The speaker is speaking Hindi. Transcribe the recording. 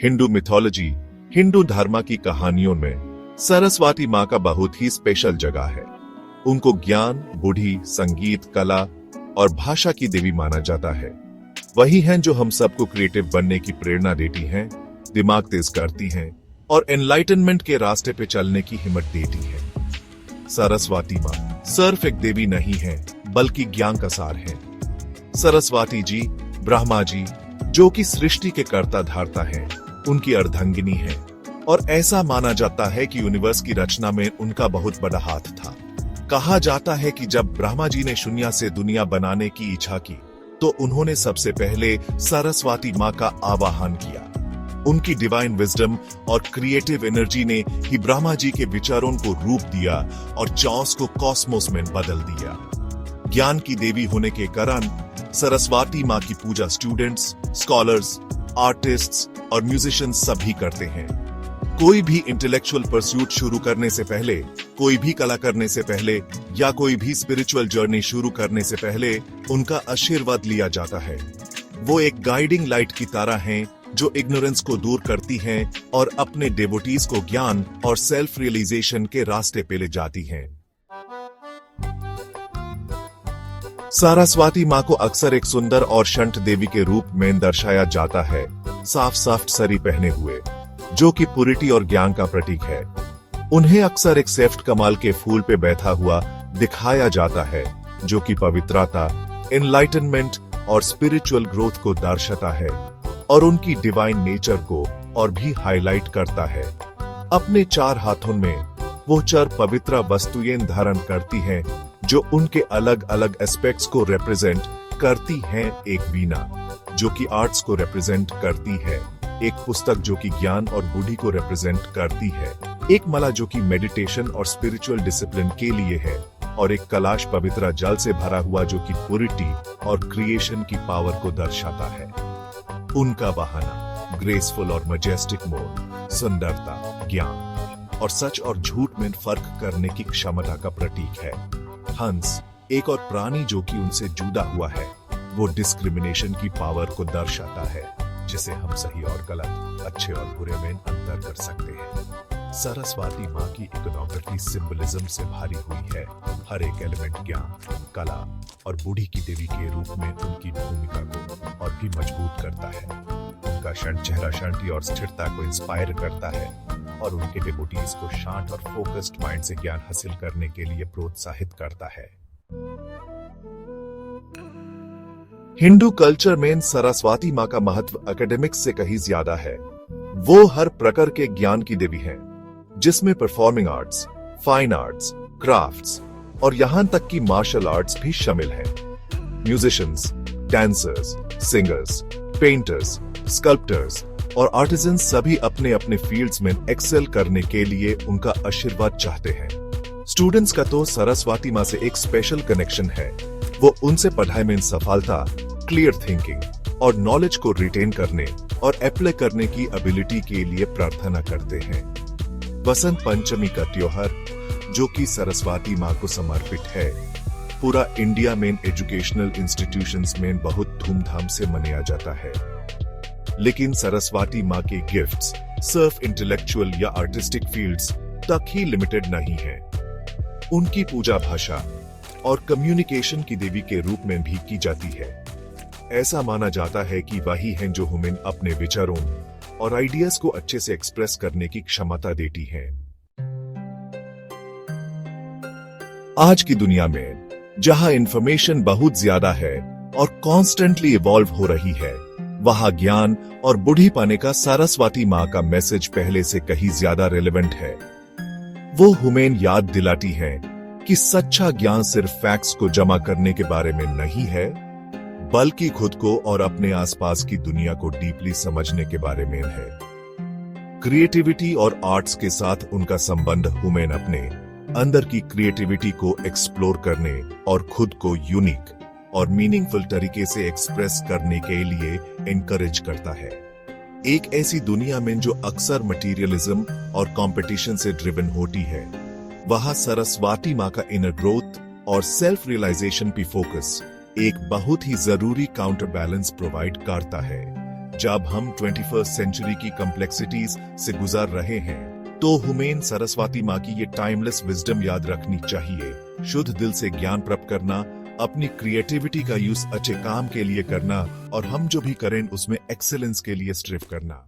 हिंदू मिथोलॉजी, हिंदू धर्म की कहानियों में सरस्वती माँ का बहुत ही स्पेशल जगह है। उनको ज्ञान, बुद्धि, संगीत, कला और भाषा की देवी माना जाता है। वही हैं जो हम सबको क्रिएटिव बनने की प्रेरणा देती हैं, दिमाग तेज करती हैं और एनलाइटनमेंट के रास्ते पे चलने की हिम्मत देती है। सरस्वती माँ सिर्फ एक देवी नहीं है, बल्कि ज्ञान का सार है। सरस्वती जी ब्रह्मा जी, जो कि सृष्टि के कर्ता धारता है, उनकी अर्धांगिनी है और ऐसा माना जाता है कि यूनिवर्स की रचना में उनका बहुत बड़ा हाथ था। कहा जाता है कि जब ब्रह्मा जी ने शून्य से दुनिया बनाने की इच्छा की, तो उन्होंने सबसे पहले सरस्वती माँ का आवाहन किया। उनकी डिवाइन विजडम और क्रिएटिव एनर्जी ने ही ब्रह्मा जी के विचारों को रूप दिया और चाओस को कॉस्मोस में बदल दिया। ज्ञान की देवी होने के कारण सरस्वती माँ की पूजा स्टूडेंट्स, स्कॉलर्स, आर्टिस्ट्स और म्यूजिशियंस सभी करते हैं। कोई भी इंटेलेक्चुअल परस्यूट शुरू करने से पहले, कोई भी कला करने से पहले या कोई भी स्पिरिचुअल जर्नी शुरू करने से पहले उनका आशीर्वाद लिया जाता है। वो एक गाइडिंग लाइट की तरह हैं, जो इग्नोरेंस को दूर करती हैं और अपने डेवोटीज को ज्ञान और सेल्फ रियलाइजेशन के रास्ते पे ले जाती हैं। सरस्वती माँ को अक्सर एक सुंदर और शांत देवी के रूप में दर्शाया जाता है, साफ साफ साड़ी पहने हुए, जो कि प्योरिटी और ज्ञान का प्रतीक है। उन्हें अक्सर एक सेफ्ट कमाल के फूल पे बैठा हुआ दिखाया जाता है, जो कि पवित्रता, एनलाइटनमेंट और स्पिरिचुअल ग्रोथ को दर्शाता है और उनकी डिवाइन नेचर को और भी हाईलाइट करता है। अपने 4 हाथों में वो 4 पवित्र वस्तुएं धारण करती हैं, जो उनके अलग अलग एस्पेक्ट्स को रिप्रेजेंट करती हैं। एक वीणा, जो कि आर्ट्स को रिप्रेजेंट करती है, एक पुस्तक जो कि ज्ञान और बुद्धि को रिप्रेजेंट करती है, एक माला जो कि मेडिटेशन और स्पिरिचुअल डिसिप्लिन के लिए है, और एक कलश पवित्र जल से भरा हुआ जो कि प्योरिटी और क्रिएशन की पावर को दर्शाता है। उनका बहाना ग्रेसफुल और मजेस्टिक मोड, सुंदरता, ज्ञान और सच और झूठ में फर्क करने की क्षमता का प्रतीक है। हंस, एक और प्राणी जो कि उनसे जुड़ा हुआ है, वो डिस्क्रिमिनेशन की पावर को दर्शाता है, जिसे हम सही और गलत, अच्छे और बुरे में अंतर कर सकते हैं। सरस्वती माँ की इकोनॉग्राफी सिंबलिज्म से भरी हुई है। हर एक एलिमेंट ज्ञान, कला और बुद्धि की देवी के रूप में उनकी भूमिका को और भी मजबूत करता है। उनका शांत चेहरा शांति और स्थिरता को इंस्पायर करता है और उनके डिवोटीज को शांत और फोकस्ड माइंड से ज्ञान हासिल करने के लिए प्रोत्साहित करता है। हिंदू कल्चर में सरस्वती माँ का महत्व एकेडमिक्स से कहीं ज्यादा है। वो हर प्रकार के ज्ञान की देवी है, जिसमें performing arts, fine arts, crafts और यहां तक कि मार्शल आर्ट्स भी शामिल हैं। Musicians, dancers, singers, painters, sculptors और आर्टिजन्स सभी अपने अपने फील्ड्स में एक्सेल करने के लिए उनका आशीर्वाद चाहते हैं। स्टूडेंट्स का तो सरस्वती माँ से एक स्पेशल कनेक्शन है। वो उनसे पढ़ाई में सफलता, क्लियर थिंकिंग और नॉलेज को रिटेन करने और अप्लाई करने की एबिलिटी के लिए प्रार्थना करते हैं। बसंत पंचमी का त्योहार, जो कि सरस्वती माँ को समर्पित है, पूरा इंडिया में एजुकेशनल इंस्टीट्यूशंस में बहुत धूमधाम से मनाया जाता है। लेकिन सरस्वती माँ के गिफ्ट्स सिर्फ इंटेलेक्चुअल या आर्टिस्टिक फील्ड्स तक ही लिमिटेड नहीं है। उनकी पूजा भाषा और कम्युनिकेशन की देवी के रूप में भी की जाती है। ऐसा माना जाता है कि वही हैं जो हमें अपने विचारों और आइडियाज को अच्छे से एक्सप्रेस करने की क्षमता देती हैं। आज की दुनिया में जहां इंफॉर्मेशन बहुत ज्यादा है और कॉन्स्टेंटली इवॉल्व हो रही है, वहां ज्ञान और बुद्धि पाने का सरस्वती माँ का मैसेज पहले से कहीं ज्यादा रेलेवेंट है। वो हमें याद दिलाती है कि सच्चा ज्ञान सिर्फ फैक्ट्स को जमा करने के बारे में नहीं है, बल्कि खुद को और अपने आसपास की दुनिया को डीपली समझने के बारे में है। क्रिएटिविटी और आर्ट्स के साथ उनका संबंध हमें अपने अंदर की क्रिएटिविटी को एक्सप्लोर करने और खुद को यूनिक और मीनिंगफुल तरीके से एक्सप्रेस करने के लिए एनकरेज करता है। एक ऐसी दुनिया में जो अक्सर मटेरियलिज्म और कंपटीशन से ड्रिवन होती है, वहां सरस्वती माँ का इनर ग्रोथ और सेल्फ रियलाइजेशन पे फोकस एक बहुत ही जरूरी काउंटर बैलेंस प्रोवाइड करता है, जब हम 21st सेंचुरी की कॉम्प्लेक्सिटीज से गुजर रहे हैं तो हुमेन सरस्वती माँ की ये टाइमलेस विजडम याद रखनी चाहिए। शुद्ध दिल से ज्ञान प्राप्त करना, अपनी क्रिएटिविटी का यूज अच्छे काम के लिए करना और हम जो भी करें उसमें एक्सेलेंस के लिए स्ट्रिव करना।